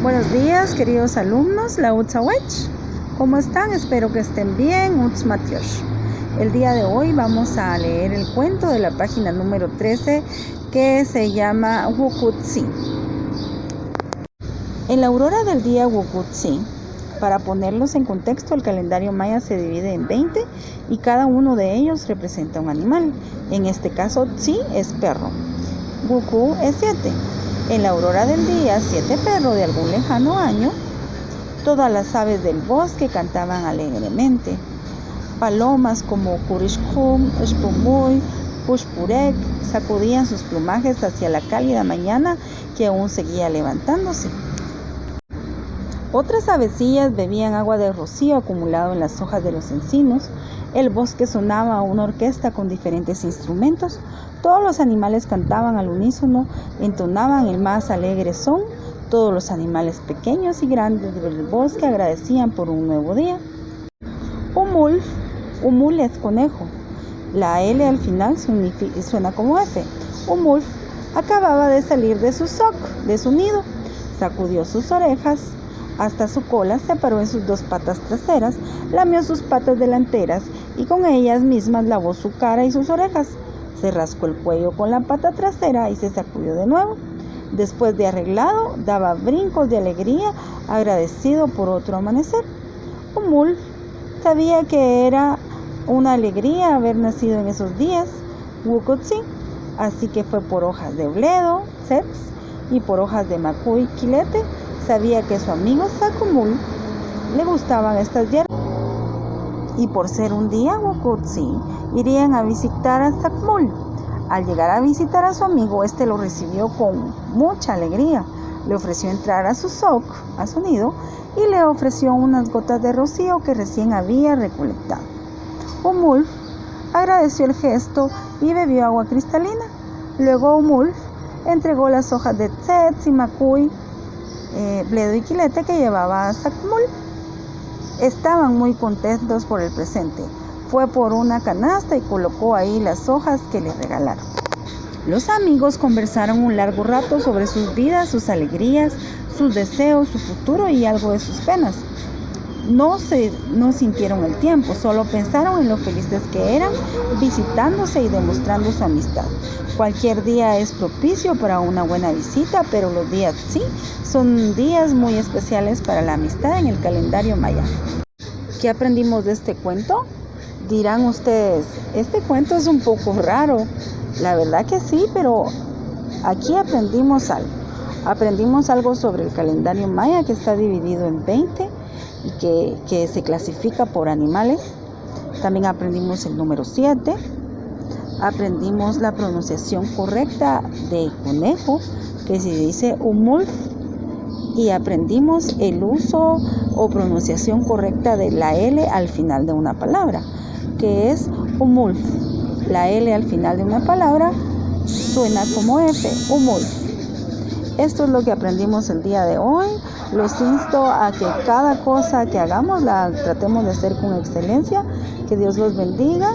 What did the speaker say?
Buenos días, queridos alumnos, la Utsawech. ¿Cómo están? Espero que estén bien. Utsmatiosh. El día de hoy vamos a leer el cuento de la página número 13 que se llama Wukutsi. En la aurora del día Wukutsi, para ponerlos en contexto, el calendario maya se divide en 20 y cada uno de ellos representa un animal. En este caso, Tsi es perro, Wuku es 7. En la aurora del día, 7 perros de algún lejano año, todas las aves del bosque cantaban alegremente. Palomas como Kurishkum, Shpumuy, Pushpurek sacudían sus plumajes hacia la cálida mañana que aún seguía levantándose. Otras avecillas bebían agua de rocío acumulado en las hojas de los encinos. El bosque sonaba a una orquesta con diferentes instrumentos. Todos los animales cantaban al unísono, entonaban el más alegre son. Todos los animales pequeños y grandes del bosque agradecían por un nuevo día. Umul es conejo. La L al final suena como F. Umul acababa de salir de su soc, de su nido. Sacudió sus orejas hasta su cola, se paró en sus 2 patas traseras, lamió sus patas delanteras y con ellas mismas lavó su cara y sus orejas. Se rascó el cuello con la pata trasera y se sacudió de nuevo. Después de arreglado, daba brincos de alegría, agradecido por otro amanecer. Umul sabía que era una alegría haber nacido en esos días, Wukutsi, así que fue por hojas de bledo, Seps, y por hojas de macuy, Quilete. Sabía que su amigo Sakumul le gustaban estas hierbas y por ser un día Wukutsi irían a visitar a Sakumul. Al llegar a visitar a su amigo, este lo recibió con mucha alegría. Le ofreció entrar a su soc, a su nido, y le ofreció unas gotas de rocío que recién había recolectado. Umul agradeció el gesto y bebió agua cristalina. Luego Umul entregó las hojas de Tzets y macuy, bledo y quilete que llevaba a Sakumul. Estaban muy contentos por el presente. Fue por una canasta y colocó ahí las hojas que le regalaron. Los amigos conversaron un largo rato sobre sus vidas, sus alegrías, sus deseos, su futuro y algo de sus penas. No sintieron el tiempo, solo pensaron en lo felices que eran, visitándose y demostrando su amistad. Cualquier día es propicio para una buena visita, pero los días sí son días muy especiales para la amistad en el calendario maya. ¿Qué aprendimos de este cuento? Dirán ustedes, este cuento es un poco raro. La verdad que sí, pero aquí aprendimos algo. Aprendimos algo sobre el calendario maya que está dividido en 20 y que se clasifica por animales. También aprendimos el número 7. Aprendimos la pronunciación correcta de conejo, que se dice umulf. Y aprendimos el uso o pronunciación correcta de la L al final de una palabra, que es umulf. La L al final de una palabra suena como F, umulf. Esto es lo que aprendimos el día de hoy. Los insto a que cada cosa que hagamos la tratemos de hacer con excelencia. Que Dios los bendiga